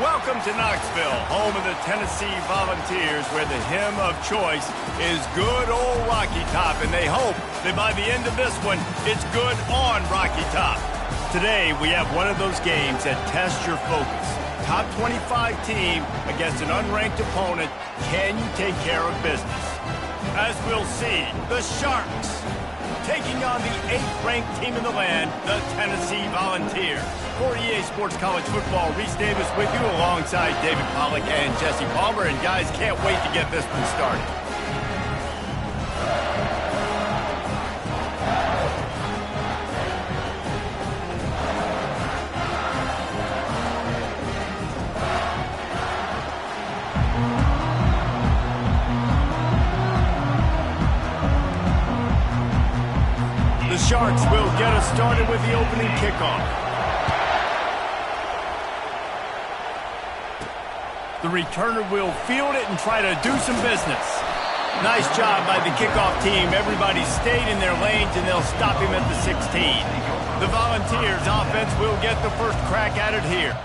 Welcome to Knoxville, home of the Tennessee Volunteers, where the hymn of choice is good old Rocky Top, and they hope that by the end of this one, it's good on Rocky Top. Today, we have one of those games that tests your focus. Top 25 team against an unranked opponent. Can you take care of business? As we'll see, the Sharks taking on the 8th-ranked team in the land, the Tennessee Volunteers. For EA Sports College Football, Reese Davis with you alongside David Pollack and Jesse Palmer. And guys, can't wait to get this one started. The Sharks will get us started with the opening kickoff. The returner will field it and try to do some business. Nice job by the kickoff team. Everybody stayed in their lanes, and they'll stop him at the 16. The Volunteers offense will get the first crack at it here.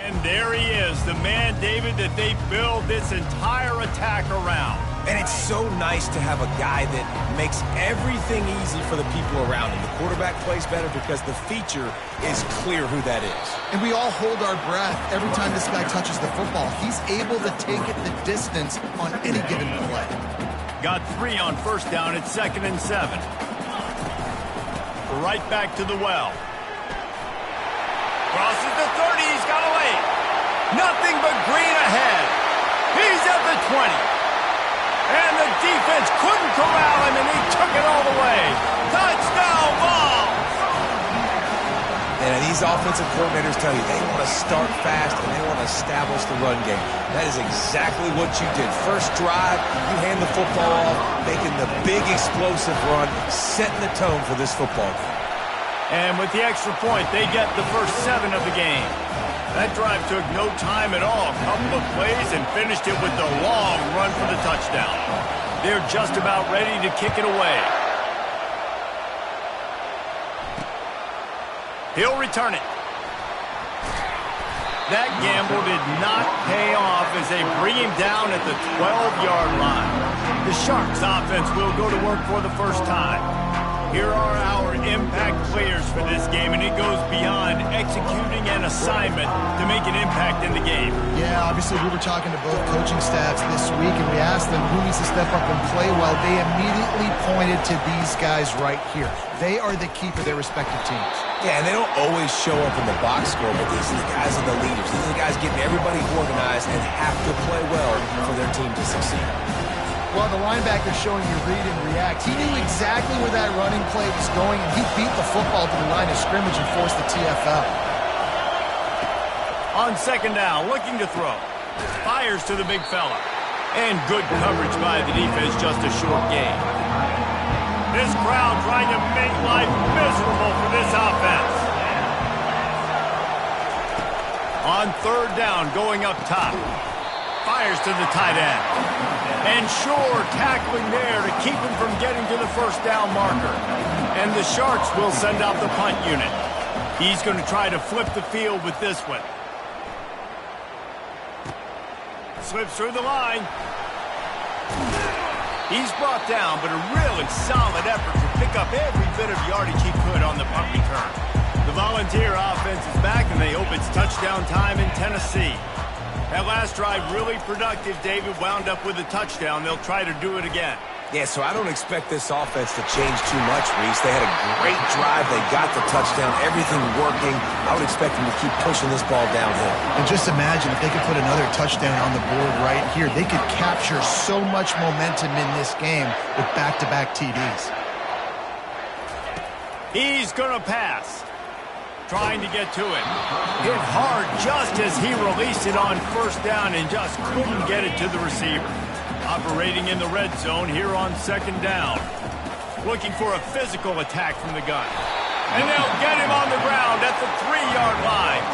And there he is, the man, David, that they build this entire attack around. And it's so nice to have a guy that makes everything easy for the people around him. The quarterback plays better because the feature is clear who that is. And we all hold our breath every time this guy touches the football. He's able to take it the distance on any given play. Got 3 on first down at 2nd and 7. Right back to the well. Crosses the 30. He's got away. Nothing but green ahead. He's at the 20. And the defense couldn't corral him, and he took it all the way. Touchdown ball. And these offensive coordinators tell you they want to start fast and they want to establish the run game. That is exactly what you did. First drive, you hand the football off, making the big explosive run, setting the tone for this football game. And with the extra point, they get the first 7 of the game. That drive took no time at all. A couple of plays and finished it with the long run for the touchdown. They're just about ready to kick it away. He'll return it. That gamble did not pay off as they bring him down at the 12-yard line. The Sharks offense will go to work for the first time. Here are our impact players for this game, and it goes beyond executing an assignment to make an impact in the game. Yeah, obviously we were talking to both coaching staffs this week, and we asked them who needs to step up and play well. They immediately pointed to these guys right here. They are the key for their respective teams. Yeah, and they don't always show up in the box score, but these are the guys and the leaders. These are the guys getting everybody organized and have to play well for their team to succeed. Well, the linebacker showing you read and react. He knew exactly where that running play was going, and he beat the football to the line of scrimmage and forced the TFL. On 2nd down, looking to throw. Fires to the big fella. And good coverage by the defense, just a short gain. This crowd trying to make life miserable for this offense. On 3rd down, going up top. Fires to the tight end. And Shore tackling there to keep him from getting to the first down marker. And the Sharks will send out the punt unit. He's going to try to flip the field with this one. Slips through the line. He's brought down, but a really solid effort to pick up every bit of yardage he could on the punt return. The Volunteer offense is back, and they hope it's touchdown time in Tennessee. That last drive really productive. David wound up with a touchdown. They'll try to do it again. Yeah, so I don't expect this offense to change too much, Reese. They had a great drive. They got the touchdown. Everything working. I would expect them to keep pushing this ball downhill. And just imagine if they could put another touchdown on the board right here. They could capture so much momentum in this game with back-to-back TDs. He's going to pass. Trying to get to it. Hit hard just as he released it on first down and just couldn't get it to the receiver. Operating in the red zone here on 2nd down. Looking for a physical attack from the gun. And they'll get him on the ground at the 3-yard line.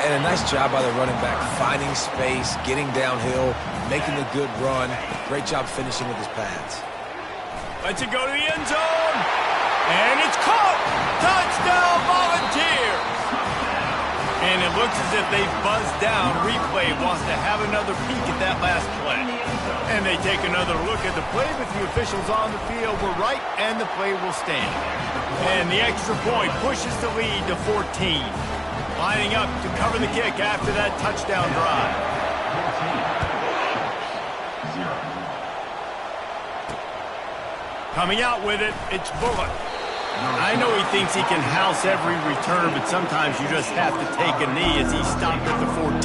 And a nice job by the running back, finding space, getting downhill, making a good run. Great job finishing with his pads. Lets it go to the end zone. And it's caught! Touchdown Volunteers! And it looks as if they buzzed down. Replay wants to have another peek at that last play. And they take another look at the play, but the officials on the field were right, and the play will stand. And the extra point pushes the lead to 14. Lining up to cover the kick after that touchdown drive. Coming out with it, it's Bullock. I know he thinks he can house every return, but sometimes you just have to take a knee as he stopped at the 14.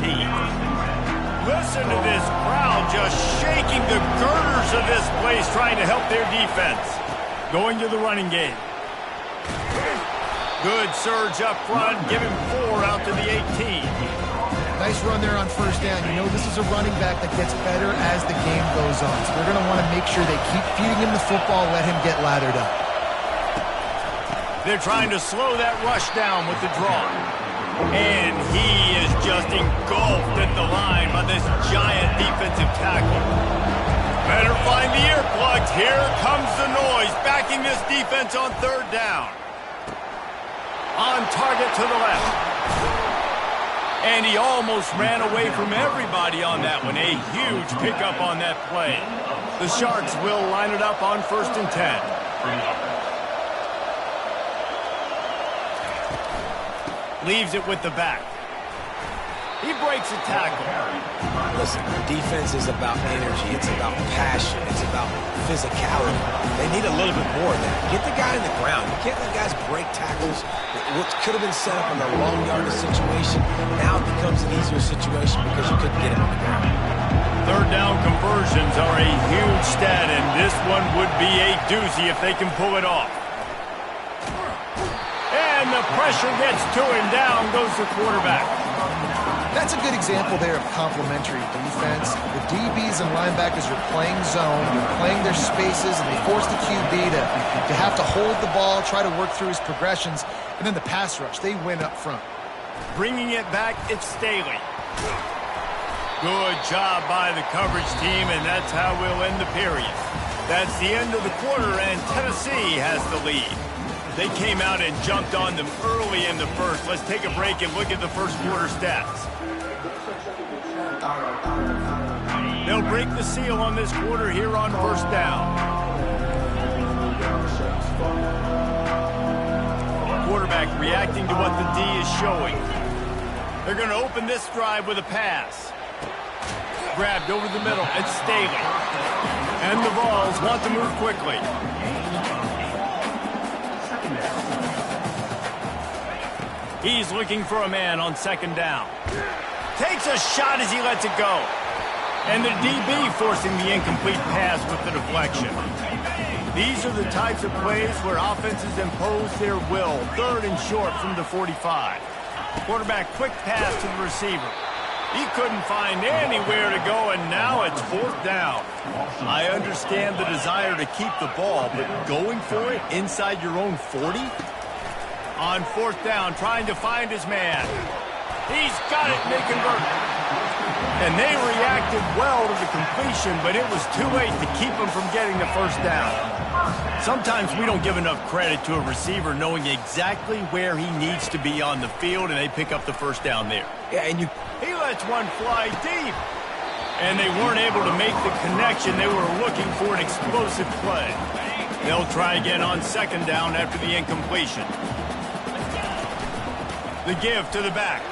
Listen to this crowd just shaking the girders of this place, trying to help their defense. Going to the running game. Good surge up front, give him 4 out to the 18. Nice run there on first down. You know this is a running back that gets better as the game goes on. So they're going to want to make sure they keep feeding him the football, let him get lathered up. They're trying to slow that rush down with the draw. And he is just engulfed at the line by this giant defensive tackle. Better find the earplugs. Here comes the noise, backing this defense on 3rd down. On target to the left. And he almost ran away from everybody on that one. A huge pickup on that play. The Sharks will line it up on 1st and 10. Leaves it with the back. He breaks a tackle. Listen, defense is about energy. It's about passion. It's about physicality. They need a little bit more of that. Get the guy in the ground. You can't let guys break tackles. What could have been set up in a long yardage situation now becomes an easier situation because you couldn't get him on the ground. Third down conversions are a huge stat, and this one would be a doozy if they can pull it off. And the pressure gets to him. Down goes the quarterback. That's a good example there of complementary defense. The DBs and linebackers are playing zone, they're playing their spaces, and they force the QB to have to hold the ball, try to work through his progressions, and then the pass rush, they win up front. Bringing it back, it's Staley. Good job by the coverage team, and that's how we'll end the period. That's the end of the quarter, and Tennessee has the lead. They came out and jumped on them early in the first. Let's take a break and look at the first quarter stats. They'll break the seal on this quarter here on first down. Quarterback reacting to what the D is showing. They're going to open this drive with a pass. Grabbed over the middle. It's Staley. And the Vols want to move quickly. He's looking for a man on second down. Takes a shot as he lets it go. And the DB forcing the incomplete pass with the deflection. These are the types of plays where offenses impose their will. Third and short from the 45. Quarterback quick pass to the receiver. He couldn't find anywhere to go, and now it's fourth down. I understand the desire to keep the ball, but going for it inside your own 40? On fourth down, trying to find his man. He's got it, and they convert. And they reacted well to the completion, but it was too late to keep him from getting the first down. Sometimes we don't give enough credit to a receiver knowing exactly where he needs to be on the field, and they pick up the first down there. Yeah, and he lets one fly deep. And they weren't able to make the connection. They were looking for an explosive play. They'll try again on second down after the incompletion. The give to the back.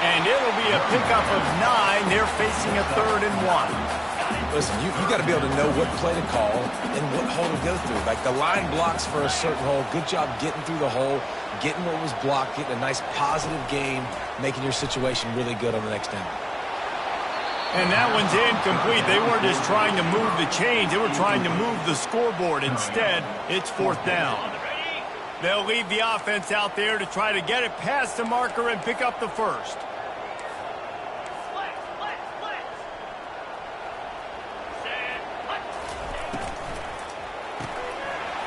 And it'll be a pickup of 9. They're facing a 3rd and 1. Listen, you got to be able to know what play to call and what hole to go through. Like the line blocks for a certain hole. Good job getting through the hole, getting what was blocked, getting a nice positive game, making your situation really good on the next down. And that one's incomplete. They weren't just trying to move the chains. They were trying to move the scoreboard. Instead, it's fourth down. They'll leave the offense out there to try to get it past the marker and pick up the first.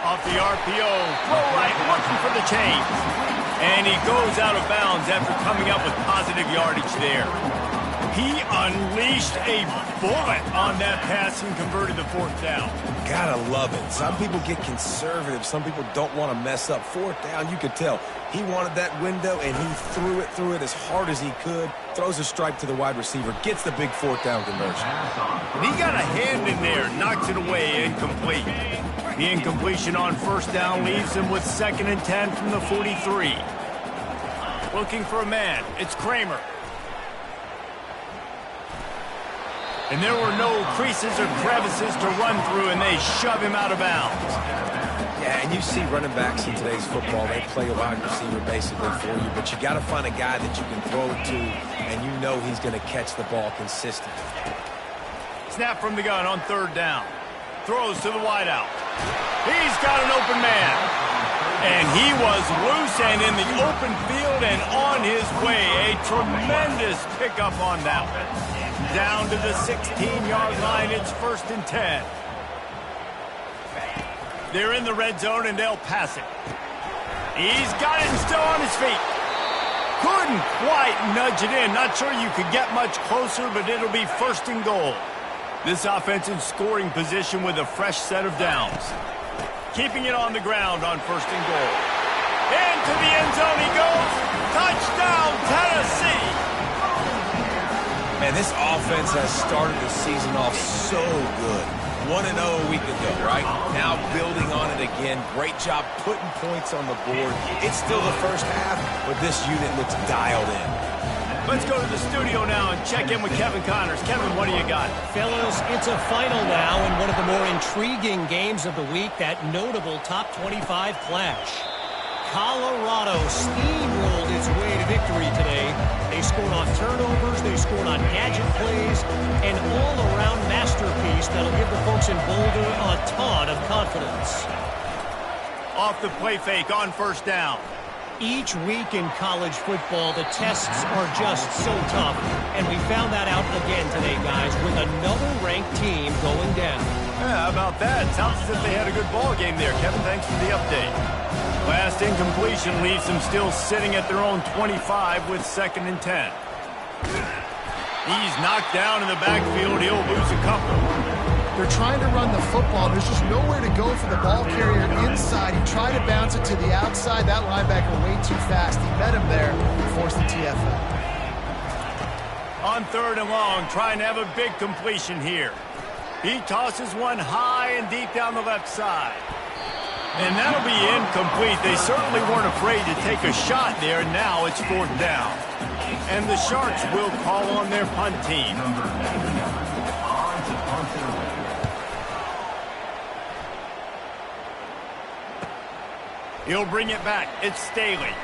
Off the RPO, throw right, looking for the chains. And he goes out of bounds after coming up with positive yardage there. He unleashed a bullet on that pass and converted the fourth down. Gotta love it. Some people get conservative. Some people don't want to mess up. Fourth down, you could tell. He wanted that window, and he threw it as hard as he could. Throws a strike to the wide receiver. Gets the big fourth down conversion. And he got a hand in there. Knocks it away. Incomplete. The incompletion on first down leaves him with 2nd and 10 from the 43. Looking for a man. It's Kramer. And there were no creases or crevices to run through, and they shove him out of bounds. Yeah, and you see running backs in today's football, they play a wide receiver basically for you, but you got to find a guy that you can throw it to, and you know he's going to catch the ball consistently. Snap from the gun on third down. Throws to the wideout. He's got an open man. And he was loose and in the open field and on his way. A tremendous pickup on that one. Down to the 16-yard line. It's 1st and 10. They're in the red zone, and they'll pass it. He's got it and still on his feet. Couldn't quite nudge it in. Not sure you could get much closer, but it'll be 1st and goal. This offense in scoring position with a fresh set of downs. Keeping it on the ground on 1st and goal. Into the end zone he goes. Touchdown, Tennessee. Man, this offense has started the season off so good. 1-0 a week ago, right? Now building on it again. Great job putting points on the board. It's still the first half, but this unit looks dialed in. Let's go to the studio now and check in with Kevin Connors. Kevin, what do you got? Fellas, it's a final now in one of the more intriguing games of the week, that notable top 25 clash. Colorado steamrolled its way to victory today. They scored on turnovers, they scored on gadget plays, an all-around masterpiece that'll give the folks in Boulder a ton of confidence. Off the play fake on first down. Each week in college football, the tests are just so tough, and we found that out again today, guys, with another ranked team going down. Yeah, how about that? Sounds as if they had a good ball game there. Kevin, thanks for the update. Last incompletion leaves them still sitting at their own 25 with 2nd and 10. He's knocked down in the backfield. He'll lose a couple. They're trying to run the football. There's just nowhere to go for the ball carrier inside. He tried to bounce it to the outside. That linebacker way too fast. He met him there and forced the TFL. On 3rd and long, trying to have a big completion here. He tosses one high and deep down the left side. And that'll be incomplete. They certainly weren't afraid to take a shot there. Now it's 4th down. And the Sharks will call on their punt team. He'll bring it back. It's Staley.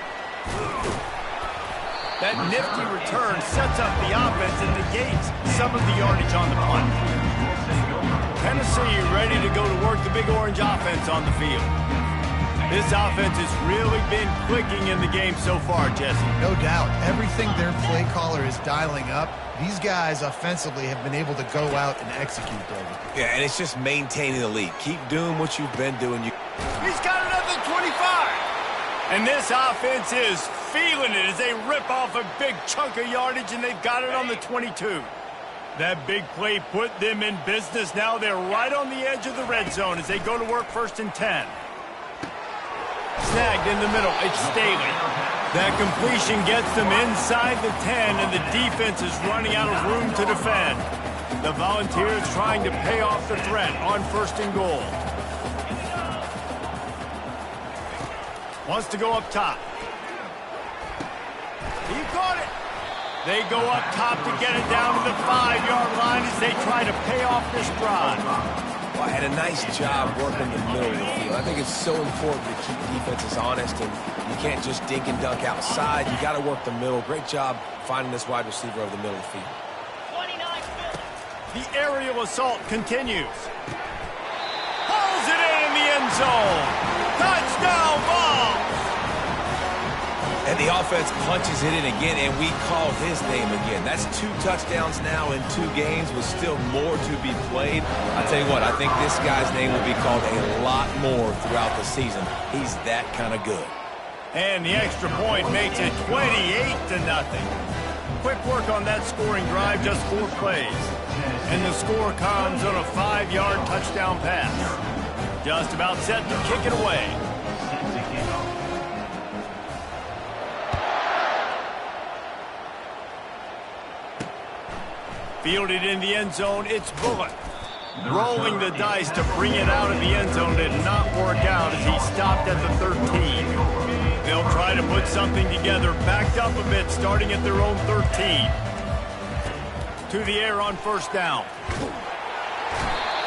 That nifty return sets up the offense and negates some of the yardage on the punt. Tennessee ready to go to work the Big Orange offense on the field. This offense has really been clicking in the game so far, Jesse. No doubt. Everything their play caller is dialing up, these guys offensively have been able to go out and execute, David. Yeah, and it's just maintaining the lead. Keep doing what you've been doing. He's got another 25. And this offense is feeling it as they rip off a big chunk of yardage, and they've got it on the 22. That big play put them in business. Now they're right on the edge of the red zone as they go to work 1st and 10. Snagged in the middle. It's Staley. That completion gets them inside the 10, and the defense is running out of room to defend. The Volunteers trying to pay off the threat on 1st and goal. Wants to go up top. He caught it. They go up top to get it down to the 5-yard line as they try to pay off this drive. Well, I had a nice job working the middle of the field. I think it's so important to keep defenses honest, and you can't just dink and dunk outside. You got to work the middle. Great job finding this wide receiver over the middle of the field. The aerial assault continues. Pulls it in the end zone. Touchdown, Vols! And the offense punches it in again, and we call his name again. That's 2 touchdowns now in 2 games with still more to be played. I tell you what, I think this guy's name will be called a lot more throughout the season. He's that kind of good. And the extra point makes it 28-0. Quick work on that scoring drive, just 4 plays. And the score comes on a 5-yard touchdown pass. Just about set to kick it away. Fielded in the end zone, it's Bullock. Rolling the dice to bring it out of the end zone did not work out as he stopped at the 13. They'll try to put something together, backed up a bit, starting at their own 13. To the air on 1st down.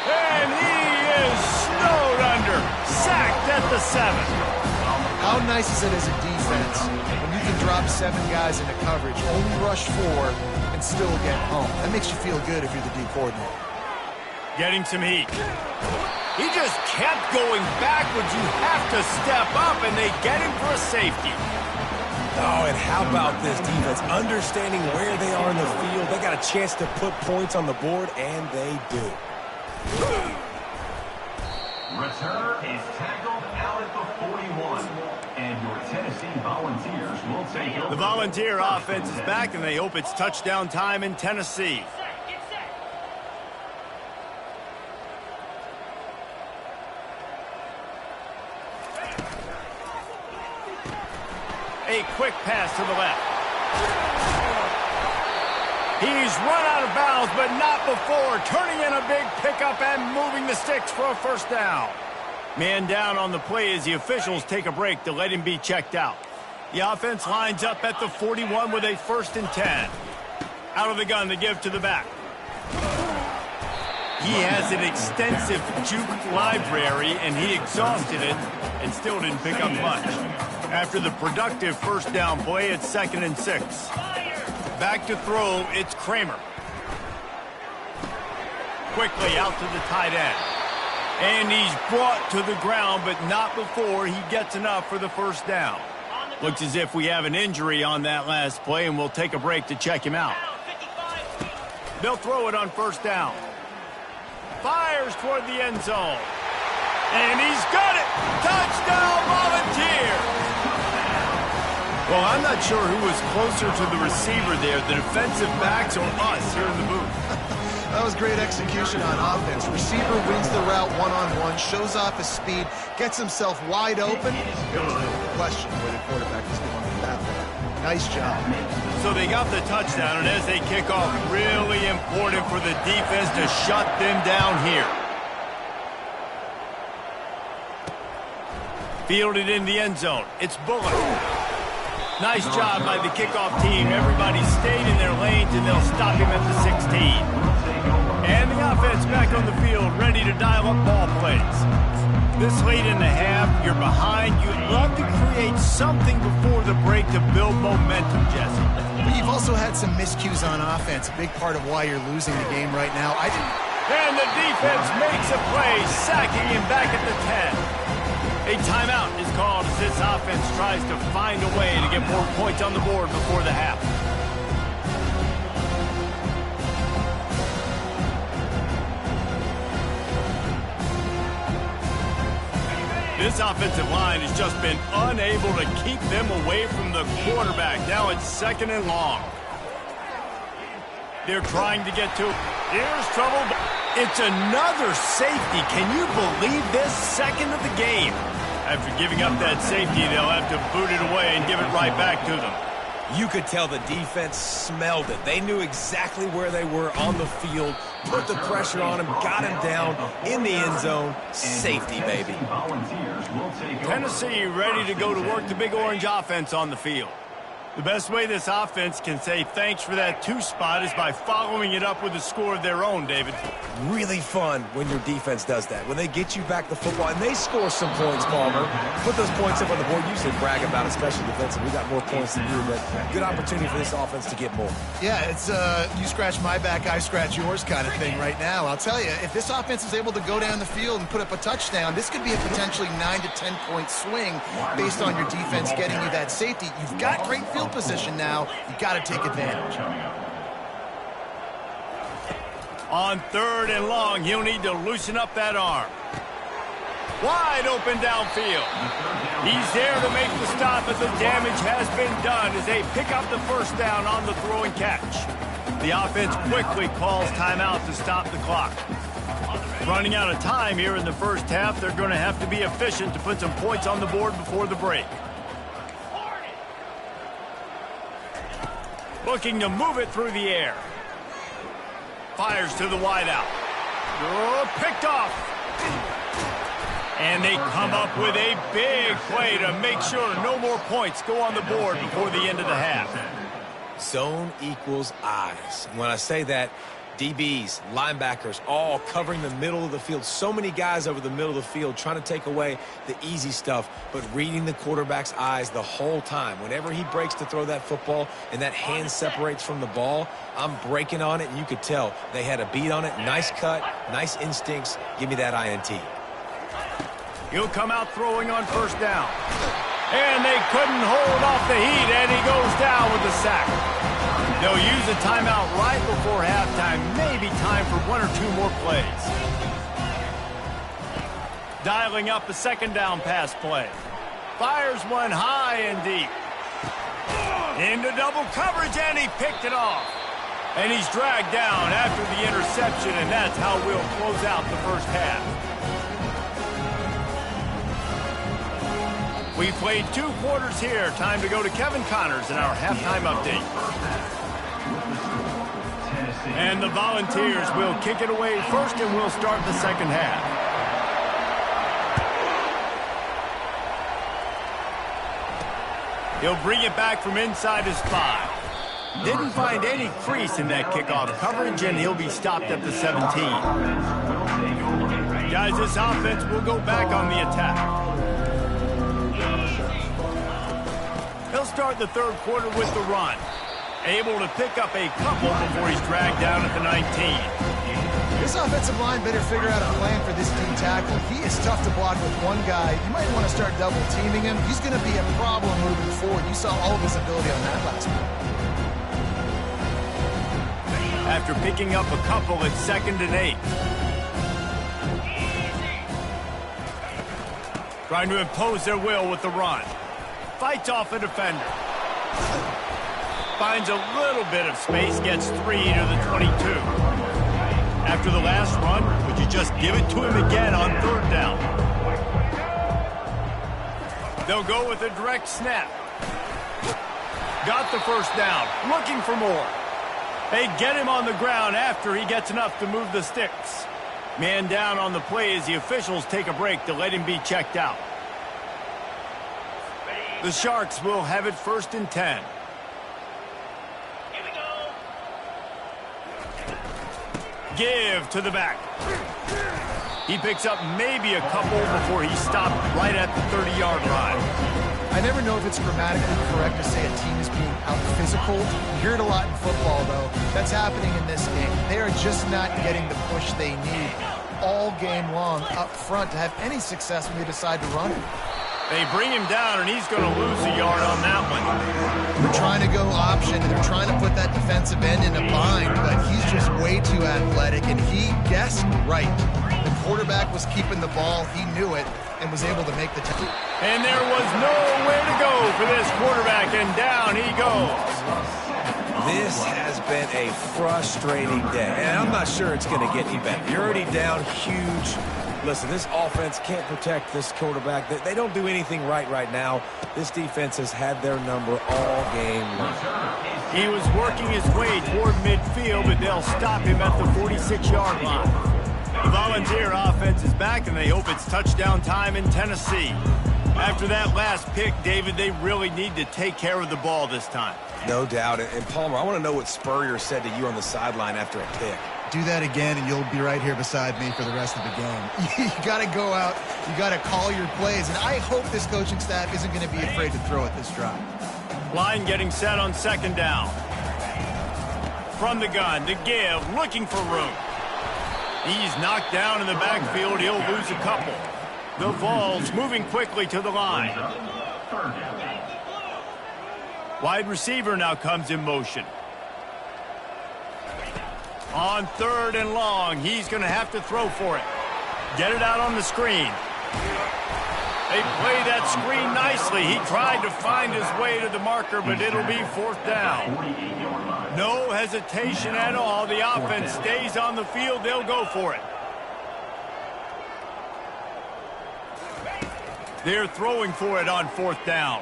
And he is snowed under, sacked at the 7. How nice is it as a defense when you can drop 7 guys into coverage, only rush 4, and still get home? That makes you feel good if you're the D coordinator. Getting some heat. He just kept going backwards. You have to step up, and they get him for a safety. Oh, and how about this defense? Understanding where they are in the field. They got a chance to put points on the board, and they do. Returner is tackled out at the 41. And your Tennessee Volunteers will take over. The Volunteer offense is back, and they hope it's touchdown time in Tennessee. A quick pass to the left. He's run out of bounds, but not before. Turning in a big pickup and moving the sticks for a 1st down. Man down on the play as the officials take a break to let him be checked out. The offense lines up at the 41 with a 1st and 10. Out of the gun to give to the back. He has an extensive juke library, and he exhausted it and still didn't pick up much. After the productive 1st down play, it's 2nd and 6. Back to throw, it's Kramer. Quickly out to the tight end. And he's brought to the ground, but not before he gets enough for the 1st down. Looks as if we have an injury on that last play, and we'll take a break to check him out. They'll throw it on 1st down. Fires toward the end zone. And he's got it! Touchdown, Volunteers! Well, I'm not sure who was closer to the receiver there, the defensive backs or us here in the booth. That was great execution on offense. Receiver wins the route one-on-one, shows off his speed, gets himself wide open. Question where the quarterback is going with that one. Nice job. So they got the touchdown, and as they kick off, really important for the defense to shut them down here. Fielded in the end zone. It's Bullock. Nice job by the kickoff team. Everybody stayed in their lanes, and they'll stop him at the 16. And the offense back on the field, ready to dial up ball plays. This late in the half, you're behind. You'd love to create something before the break to build momentum, Jesse. But you've also had some miscues on offense, a big part of why you're losing the game right now. And the defense makes a play, sacking him back at the 10. A timeout is called as this offense tries to find a way to get more points on the board before the half. This offensive line has just been unable to keep them away from the quarterback. Now it's 2nd and long. They're trying to get to it. Here's trouble. It's another safety. Can you believe this? 2nd of the game. After giving up that safety, they'll have to boot it away and give it right back to them. You could tell the defense smelled it. They knew exactly where they were on the field, put the pressure on him, got him down in the end zone. Safety, baby. Tennessee ready to go to work the Big Orange offense on the field. The best way this offense can say thanks for that 2 spot is by following it up with a score of their own, David. Really fun when your defense does that. When they get you back the football and they score some points, Palmer. Put those points up on the board. You should brag about it, especially defensive. We got more points than you, but good opportunity for this offense to get more. Yeah, it's you scratch my back, I scratch yours kind of thing right now. I'll tell you, if this offense is able to go down the field and put up a touchdown, this could be a potentially 9 to 10 point swing based on your defense getting you that safety. You've got great field position now. You got to take advantage. On 3rd and long, he'll need to loosen up that arm. Wide open downfield. He's there to make the stop, but the damage has been done as they pick up the 1st down on the throw and catch. The offense quickly calls timeout to stop the clock. Running out of time here in the 1st half, they're going to have to be efficient to put some points on the board before the break. Looking to move it through the air. Fires to the wideout. Oh, picked off. And they come up with a big play to make sure no more points go on the board before the end of the half. Zone equals eyes. When I say that, DBs, linebackers, all covering the middle of the field. So many guys over the middle of the field trying to take away the easy stuff, but reading the quarterback's eyes the whole time. Whenever he breaks to throw that football and that hand separates from the ball, I'm breaking on it, and you could tell they had a beat on it. Nice cut, nice instincts. Give me that INT. He'll come out throwing on 1st down. And they couldn't hold off the heat, and he goes down with the sack. They'll use a timeout right before halftime. Maybe time for 1 or 2 more plays. Dialing up a 2nd down pass play. Fires one high and deep. Into double coverage, and he picked it off. And he's dragged down after the interception, and that's how we'll close out the 1st half. We played 2 quarters here. Time to go to Kevin Connors in our halftime update. And the Volunteers will kick it away first, and we'll start the 2nd half. He'll bring it back from inside his 5. Didn't find any crease in that kickoff coverage, and he'll be stopped at the 17. Guys, this offense will go back on the attack. He'll start the third quarter with the run. Able to pick up a couple before he's dragged down at the 19. This offensive line better figure out a plan for this D tackle. He is tough to block with one guy. You might want to start double teaming him. He's going to be a problem moving forward. You saw all of his ability on that last one. After picking up a couple at 2nd and 8. Trying to impose their will with the run. Fights off a defender. Finds a little bit of space, gets 3 to the 22. After the last run, would you just give it to him again on 3rd down? They'll go with a direct snap. Got the first down, looking for more. They get him on the ground after he gets enough to move the sticks. Man down on the play as the officials take a break to let him be checked out. The Sharks will have it 1st and 10. Give to the back. He picks up maybe a couple before he's stopped right at the 30-yard line. I never know if it's grammatically correct to say a team is being out-physical. You hear it a lot in football, though. That's happening in this game. They are just not getting the push they need all game long up front to have any success when they decide to run it. They bring him down, and he's going to lose a yard on that one. They're trying to go option, and they're trying to put that defensive end in a bind, but he's just way too athletic, and he guessed right. The quarterback was keeping the ball. He knew it and was able to make the tackle. And there was nowhere to go for this quarterback, and down he goes. This has been a frustrating day, and I'm not sure it's going to get any better. You're already down huge. Listen, this offense can't protect this quarterback. They don't do anything right now. This defense has had their number all game long. He was working his way toward midfield, but they'll stop him at the 46-yard line. The Volunteer offense is back, and they hope it's touchdown time in Tennessee. After that last pick, David, they really need to take care of the ball this time. No doubt. And Palmer, I want to know what Spurrier said to you on the sideline after a pick. Do that again, and you'll be right here beside me for the rest of the game. You got to go out. You got to call your plays, and I hope this coaching staff isn't going to be afraid to throw it this drive. Line getting set on 2nd down. From the gun, to give, looking for room. He's knocked down in the backfield. He'll lose a couple. The Vols moving quickly to the line. Wide receiver now comes in motion. On 3rd and long, he's going to have to throw for it. Get it out on the screen. They play that screen nicely. He tried to find his way to the marker, but it'll be 4th down. No hesitation at all. The offense stays on the field. They'll go for it. They're throwing for it on 4th down.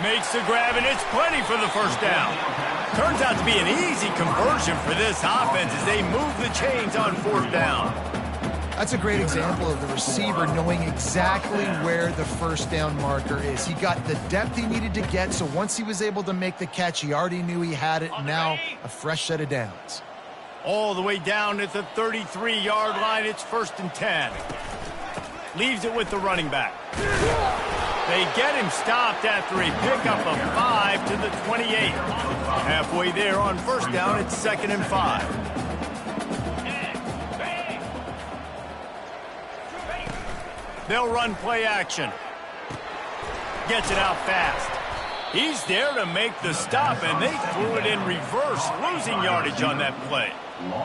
Makes the grab, and it's plenty for the 1st down. Turns out to be an easy conversion for this offense as they move the chains on 4th down. That's a great example of the receiver knowing exactly where the 1st down marker is. He got the depth he needed to get, so once he was able to make the catch, he already knew he had it. Now a fresh set of downs. All the way down at the 33-yard line, it's 1st and 10. Leaves it with the running back. They get him stopped after a pickup of 5 to the 28. Halfway there on 1st down, it's 2nd and 5. They'll run play action. Gets it out fast. He's there to make the stop, and they threw it in reverse, losing yardage on that play.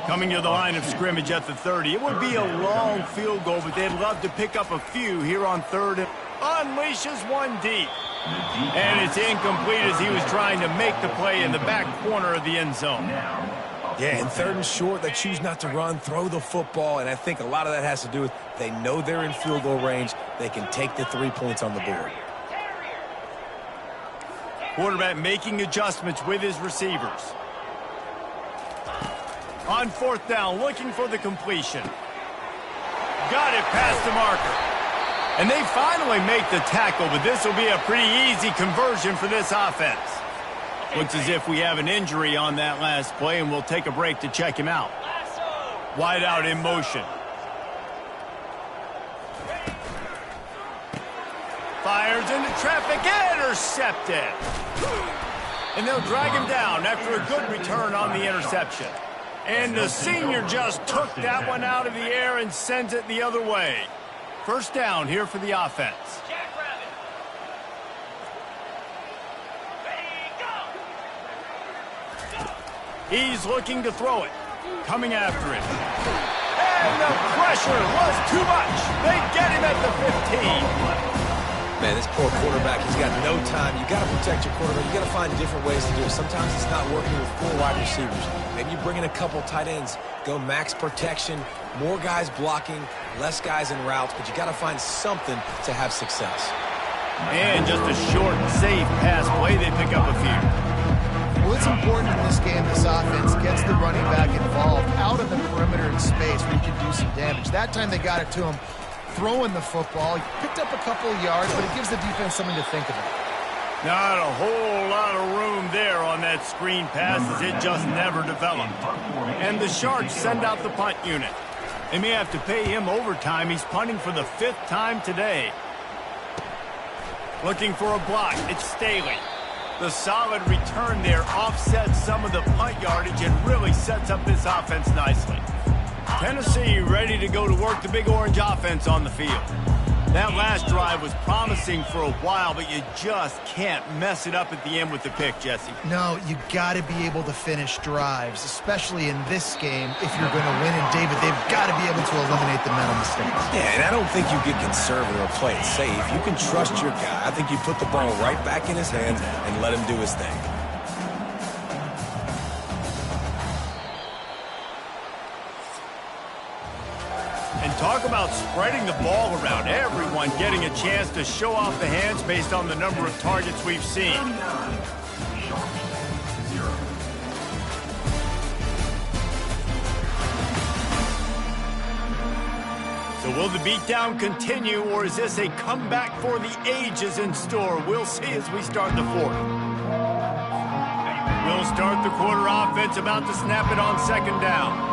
Coming to the line of scrimmage at the 30. It would be a long field goal, but they'd love to pick up a few here on 3rd. Unleashes one deep. And it's incomplete as he was trying to make the play in the back corner of the end zone. Yeah, and 3rd and short, they choose not to run, throw the football, and I think a lot of that has to do with they know they're in field goal range. They can take the 3 points on the board. Quarterback making adjustments with his receivers. On 4th down, looking for the completion. Got it past the marker. And they finally make the tackle, but this will be a pretty easy conversion for this offense. Looks as if we have an injury on that last play, and we'll take a break to check him out. Wide out in motion. Fires into traffic, intercepted. And they'll drag him down after a good return on the interception. And the senior just took that one out of the air and sends it the other way. First down here for the offense. He's looking to throw it. Coming after it. And the pressure was too much. They get him at the 15. Man, this poor quarterback, he's got no time. You got to protect your quarterback. You got to find different ways to do it. Sometimes it's not working with 4 wide receivers. Maybe you bring in a couple tight ends, go max protection, more guys blocking, less guys in routes, but you got to find something to have success. And just a short, safe pass play. They pick up a few. Well, it's important in this game, this offense gets the running back involved out of the perimeter in space where you can do some damage. That time they got it to him throwing the football. He picked up a couple of yards, but it gives the defense something to think about. Not a whole lot of room there on that screen pass as it just never developed. And the Sharks send out the punt unit. They may have to pay him overtime. He's punting for the 5th time today. Looking for a block. It's Staley. The solid return there offsets some of the punt yardage and really sets up this offense nicely. Tennessee ready to go to work the Big Orange offense on the field. That last drive was promising for a while, but you just can't mess it up at the end with the pick, Jesse. No, you got to be able to finish drives, especially in this game if you're going to win. And, David, they've got to be able to eliminate the mental mistakes. Yeah, and I don't think you get conservative or play it safe. You can trust your guy. I think you put the ball right back in his hands and let him do his thing. Talk about spreading the ball around. Everyone getting a chance to show off the hands based on the number of targets we've seen. So will the beatdown continue, or is this a comeback for the ages in store? We'll see as we start the 4th. We'll start the quarter offense, about to snap it on 2nd down.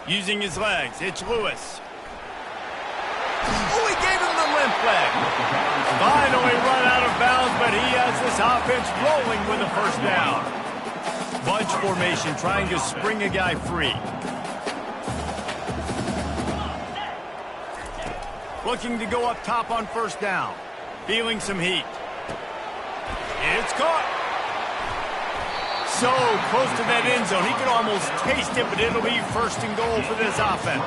Using his legs, it's Lewis. Oh, he gave him the limp leg. Finally run out of bounds, but he has this offense rolling with a 1st down. Bunch formation, trying to spring a guy free. Looking to go up top on 1st down. Feeling some heat. It's caught. So close to that end zone. He could almost taste it, but it'll be 1st and goal for this offense.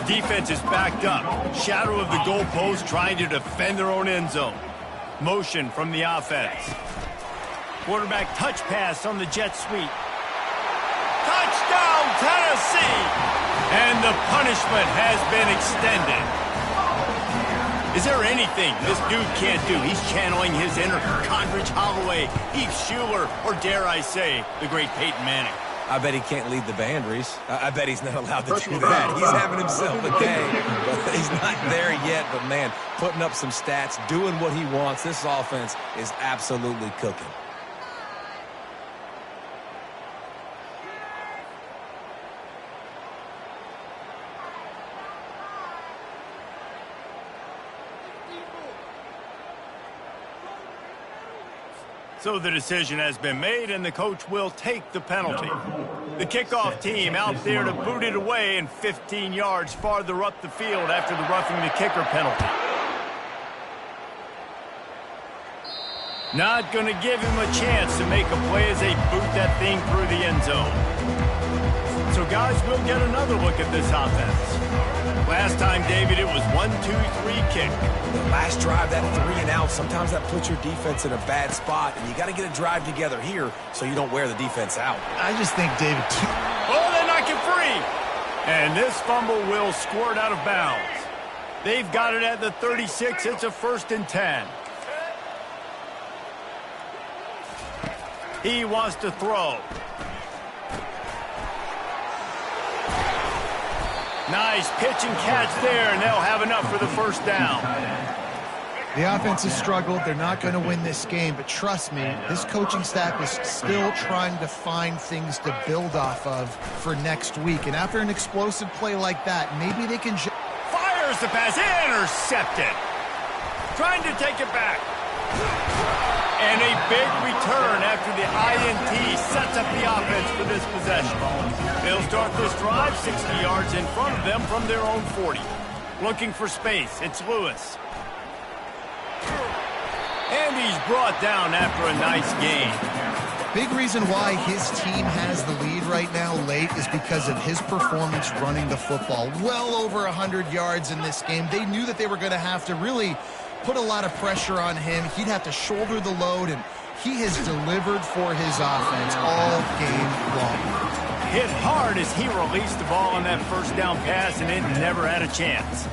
Defense is backed up. Shadow of the goalpost trying to defend their own end zone. Motion from the offense. Quarterback touch pass on the jet sweep. Touchdown, Tennessee! And the punishment has been extended. Is there anything this dude can't do? He's channeling his inner Condridge Holloway, Heath Schuler, or dare I say, the great Peyton Manning. I bet he can't lead the band, Reese. I bet he's not allowed to do that. He's having himself a day, but he's not there yet. But, man, putting up some stats, doing what he wants. This offense is absolutely cooking. So the decision has been made, and the coach will take the penalty. The kickoff team out there to boot it away and 15 yards farther up the field after the roughing the kicker penalty. Not going to give him a chance to make a play as they boot that thing through the end zone. So, guys, we'll get another look at this offense. Last time, David, it was 1-2-3 kick. The last drive, that 3 and out, sometimes that puts your defense in a bad spot, and you got to get a drive together here so you don't wear the defense out. I just think, David, oh, they knock it free. And this fumble will squirt out of bounds. They've got it at the 36. It's a 1st and 10. He wants to throw. Nice pitch and catch there, and they'll have enough for the first down. The offense has struggled. They're not going to win this game, but trust me, this coaching staff is still trying to find things to build off of for next week. And after an explosive play like that, maybe they can... Fires the pass, intercepted. Trying to take it back. And a big return after the INT sets up the offense for this possession. They'll start this drive 60 yards in front of them from their own 40. Looking for space, it's Lewis. And he's brought down after a nice gain. Big reason why his team has the lead right now late is because of his performance running the football. Well over 100 yards in this game. They knew that they were going to have to really put a lot of pressure on him. He'd have to shoulder the load, and he has delivered for his offense all game long. Hit hard as he released the ball on that first down pass, and it never had a chance.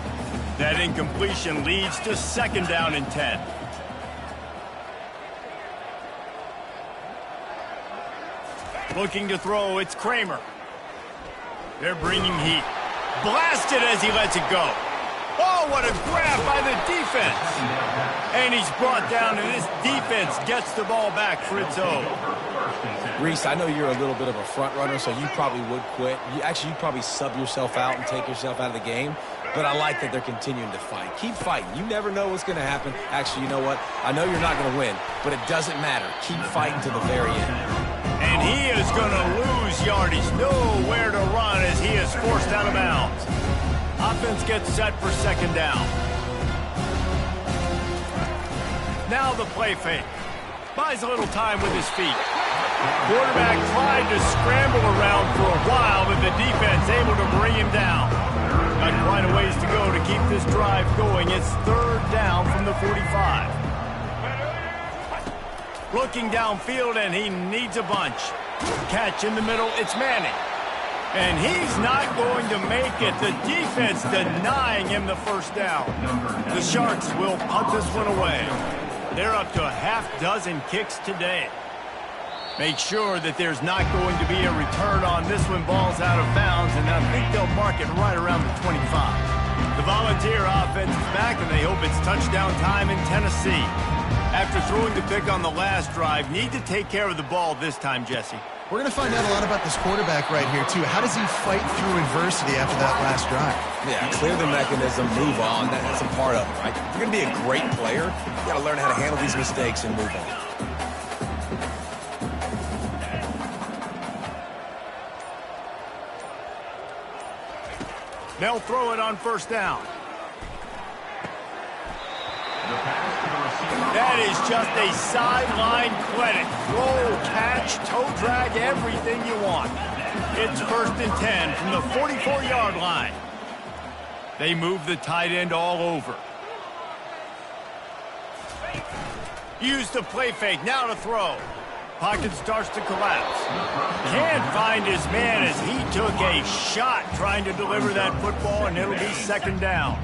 That incompletion leads to second down and 10. Looking to throw, it's Kramer. They're bringing heat. Blasted as he lets it go. Oh, what a grab by the defense. And he's brought down, and this defense gets the ball back for its own. Reese, I know you're a little bit of a front runner, so you probably would quit. You'd probably sub yourself out and take yourself out of the game. But I like that they're continuing to fight. Keep fighting. You never know what's going to happen. Actually, you know what? I know you're not going to win, but it doesn't matter. Keep fighting to the very end. And he is going to lose yardage. Nowhere to run as he is forced out of bounds. Offense gets set for second down. Now the play fake. Buys a little time with his feet. Quarterback tried to scramble around for a while, but the defense able to bring him down. Got quite a ways to go to keep this drive going. It's third down from the 45. Looking downfield, and he needs a bunch. Catch in the middle, it's Manning. And he's not going to make it. The defense denying him the first down. The Sharks will punt this one away. They're up to a half-dozen kicks today. Make sure that there's not going to be a return on this one. Ball's out of bounds, and I think they'll mark it right around the 25. The Volunteer offense is back, and they hope it's touchdown time in Tennessee. After throwing the pick on the last drive, need to take care of the ball this time, Jesse. We're going to find out a lot about this quarterback right here, too. How does he fight through adversity after that last drive? Yeah, clear the mechanism, move on. That's a part of it, right? If you're going to be a great player, you got to learn how to handle these mistakes and move on. They'll throw it on first down. That is just a sideline clinic. Roll, catch, toe drag, everything you want. It's first and 10 from the 44-yard line. They move the tight end all over. Use the play fake, now to throw. Pocket starts to collapse. Can't find his man as he took a shot trying to deliver that football, and it'll be second down.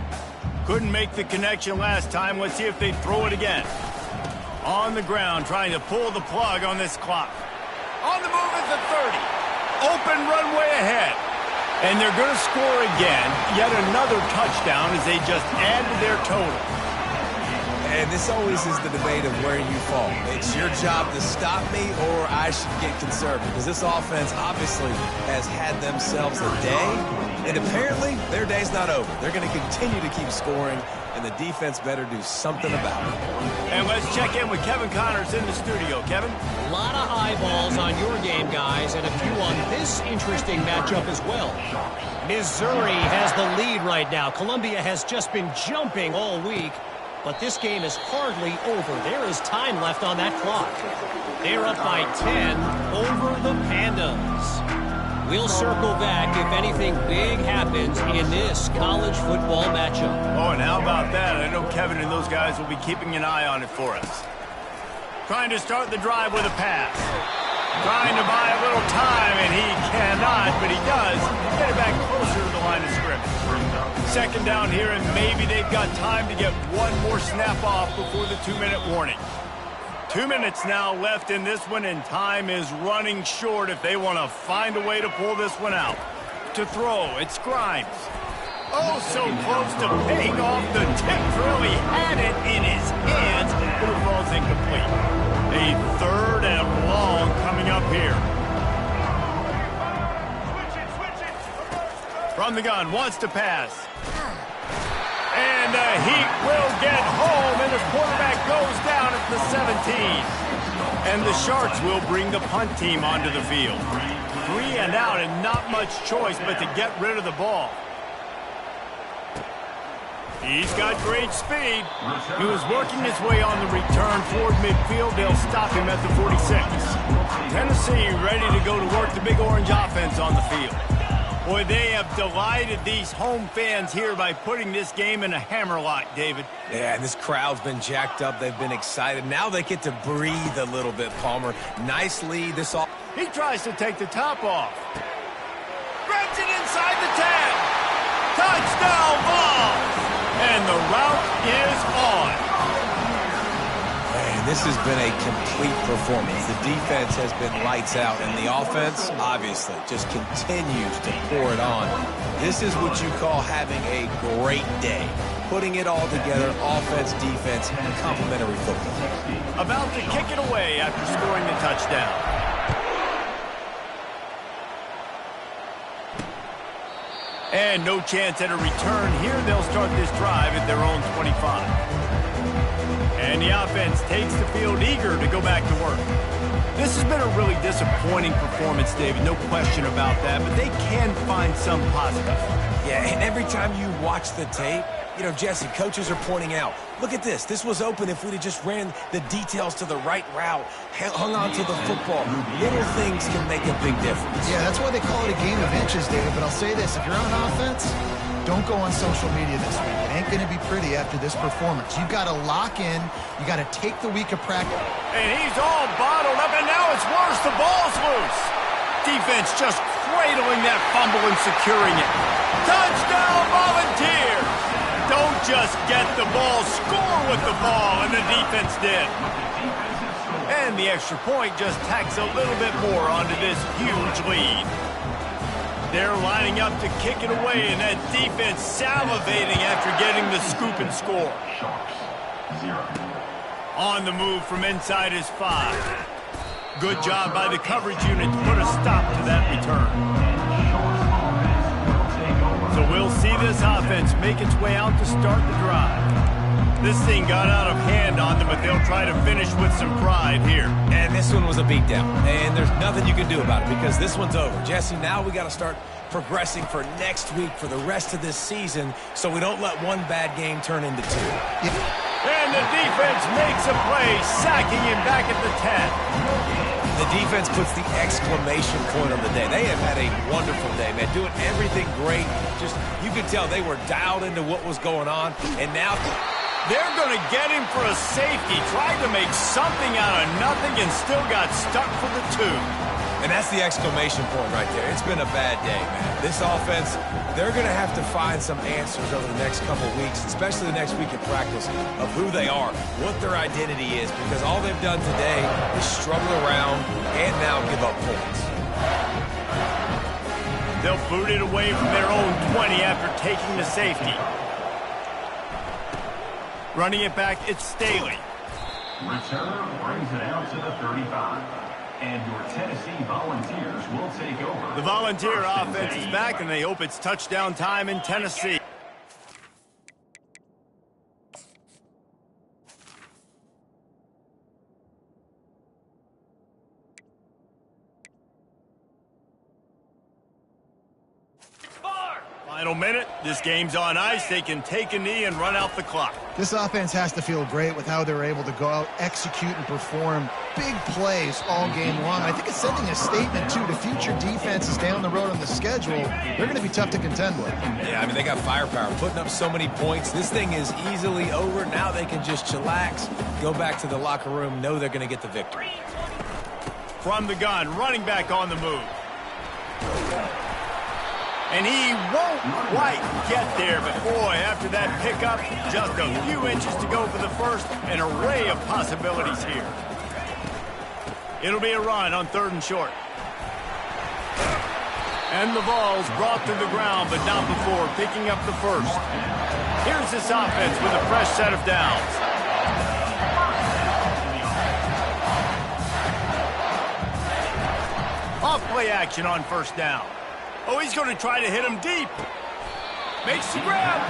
Couldn't make the connection last time. Let's see if they throw it again. On the ground, trying to pull the plug on this clock. On the move at the 30. Open runway ahead. And they're going to score again. Yet another touchdown as they just add to their total. And this always is the debate of where you fall. It's your job to stop me, or I should get conservative. Because this offense obviously has had themselves a day. And apparently, their day's not over. They're going to continue to keep scoring, and the defense better do something about it. And let's check in with Kevin Connors in the studio. Kevin? A lot of eyeballs on your game, guys, and a few on this interesting matchup as well. Missouri has the lead right now. Columbia has just been jumping all week, but this game is hardly over. There is time left on that clock. They're up by 10 over the Pandas. We'll circle back if anything big happens in this college football matchup. Oh, and how about that? I know Kevin and those guys will be keeping an eye on it for us. Trying to start the drive with a pass. Trying to buy a little time, and he cannot, but he does get it back closer to the line of scrimmage. Second down here, and maybe they've got time to get one more snap off before the 2-minute warning. 2 minutes now left in this one, and time is running short if they want to find a way to pull this one out. to throw. It's Grimes. Oh, so close to paying off the tip drill. He had it in his hands, but it falls incomplete. A 3rd and long coming up here. From the gun, wants to pass. And the Heat will get home, and the quarterback goes down at the 17. And the Sharks will bring the punt team onto the field. 3 and out, and not much choice but to get rid of the ball. He's got great speed. He was working his way on the return toward midfield. They'll stop him at the 46. Tennessee ready to go to work the Big Orange offense on the field. Boy, they have delighted these home fans here by putting this game in a hammerlock, David. Yeah, and this crowd's been jacked up. They've been excited. Now they get to breathe a little bit, Palmer. Nice lead. This all. He tries to take the top off. Grabs it inside the 10. Touchdown ball. And the route is on. Man, this has been a complete performance. The defense has been lights out, and the offense, obviously, just continues to pour it on. This is what you call having a great day. Putting it all together, offense, defense, complementary football. About to kick it away after scoring the touchdown. And no chance at a return here. They'll start this drive at their own 25. And the offense takes the field eager to go back to work. This has been a really disappointing performance, David. No question about that. But they can find some positive. Yeah, and every time you watch the tape, you know, Jesse, coaches are pointing out, look at this. This was open if we'd have just ran the details to the right route, hung on to the football. Little things can make a big difference. Yeah, that's why they call it a game of inches, David. But I'll say this, if you're on offense, don't go on social media this week. It ain't going to be pretty after this performance. You've got to lock in. You got to take the week of practice. And he's all bottled up, and now it's worse. The ball's loose. Defense just cradling that fumble and securing it. Touchdown, Volunteers! Don't just get the ball, score with the ball, and the defense did. And the extra point just tacks a little bit more onto this huge lead. They're lining up to kick it away, and that defense salivating after getting the scoop and score. On the move from inside his 5. Good job by the coverage unit to put a stop to that return. So we'll see this offense make its way out to start the drive. This thing got out of hand on them, but they'll try to finish with some pride here. And this one was a beatdown. And there's nothing you can do about it because this one's over. Jesse, now we got to start progressing for next week for the rest of this season so we don't let one bad game turn into 2. And the defense makes a play, sacking him back at the 10. The defense puts the exclamation point on the day. They have had a wonderful day, man. Doing everything great. Just, you could tell they were dialed into what was going on. And now they're going to get him for a safety. Tried to make something out of nothing and still got stuck for the 2. And that's the exclamation point right there. It's been a bad day, man. This offense, they're going to have to find some answers over the next couple weeks, especially the next week of practice, of who they are, what their identity is, because all they've done today is struggle around and now give up points. They'll boot it away from their own 20 after taking the safety. Running it back, it's Staley. Return brings it out to the 35. And your Tennessee Volunteers will take over. The Volunteer offense is back, and they hope it's touchdown time in Tennessee. Final minute. This game's on ice. They can take a knee and run out the clock. This offense has to feel great with how they're able to go out, execute, and perform big plays all game long. I think it's sending a statement, too, to future defenses down the road on the schedule. They're going to be tough to contend with. Yeah, I mean, they got firepower, putting up so many points. This thing is easily over. Now they can just chillax, go back to the locker room, know they're going to get the victory. From the gun, running back on the move. And he won't quite get there, but boy, after that pickup, just a few inches to go for the first, an array of possibilities here. It'll be a run on 3rd and short. And the ball's brought to the ground, but not before picking up the first. Here's this offense with a fresh set of downs. Off-play action on first down. Oh, he's going to try to hit him deep. Makes the grab.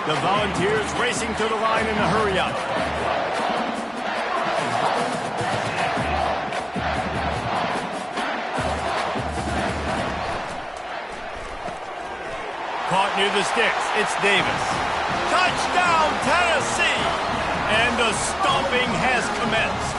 The Volunteers racing to the line in a hurry-up. Caught near the sticks. It's Davis. Touchdown, Tennessee! And the stomping has commenced.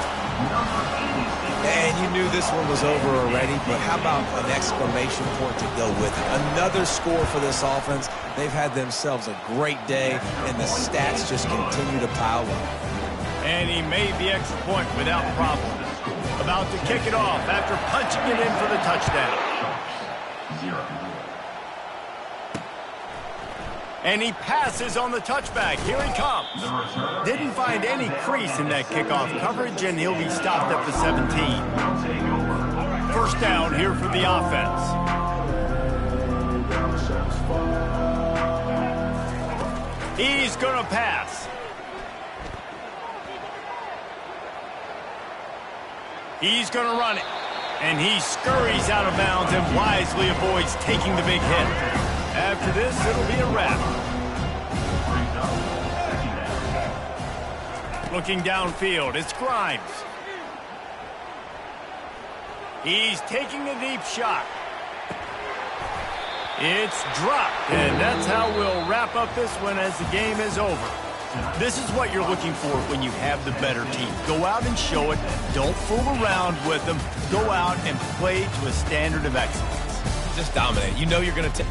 And you knew this one was over already, but how about an exclamation point to go with it? Another score for this offense. They've had themselves a great day, and the stats just continue to pile up. And he made the extra point without problem. About to kick it off after punching it in for the touchdown. 0. And he passes on the touchback. Here he comes. Didn't find any crease in that kickoff coverage, and he'll be stopped at the 17. First down here for the offense. He's going to pass. He's going to run it. And he scurries out of bounds and wisely avoids taking the big hit. After this, it'll be a wrap. Looking downfield, it's Grimes. He's taking a deep shot. It's dropped, and that's how we'll wrap up this one as the game is over. This is what you're looking for when you have the better team. Go out and show it. Don't fool around with them. Go out and play to a standard of excellence. Just dominate. You know you're going to take...